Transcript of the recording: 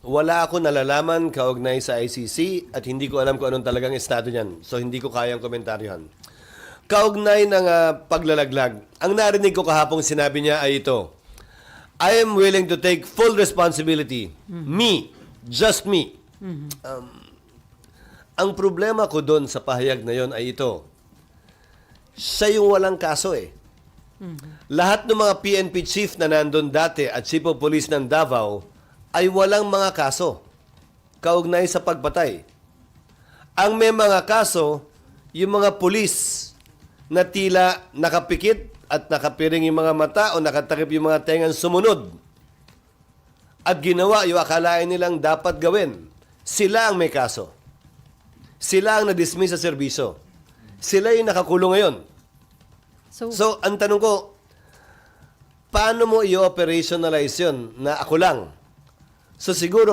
Wala ako nalalaman kaugnay sa ICC at hindi ko alam kung anong talagang estado niyan. So hindi ko kayang komentaryohan. Kaugnay ng paglalaglag, ang narinig ko kahapong sinabi niya ay ito, I am willing to take full responsibility. Me. Just me. Ang problema ko doon sa pahayag na yon ay ito. Siya yung walang kaso eh. Lahat ng mga PNP chief na nandun dati at chief of police ng Davao ay walang mga kaso kaugnay sa pagpatay. Ang may mga kaso, yung mga pulis na tila nakapikit at nakapiring yung mga mata o nakatakip yung mga tengang sumunod at ginawa yung akalain nilang dapat gawin. Sila ang may kaso. Sila ang na-dismiss sa serbisyo. Sila yung nakakulong ngayon. So, ang tanong ko, paano mo i-operationalize yun na ako lang? So, siguro,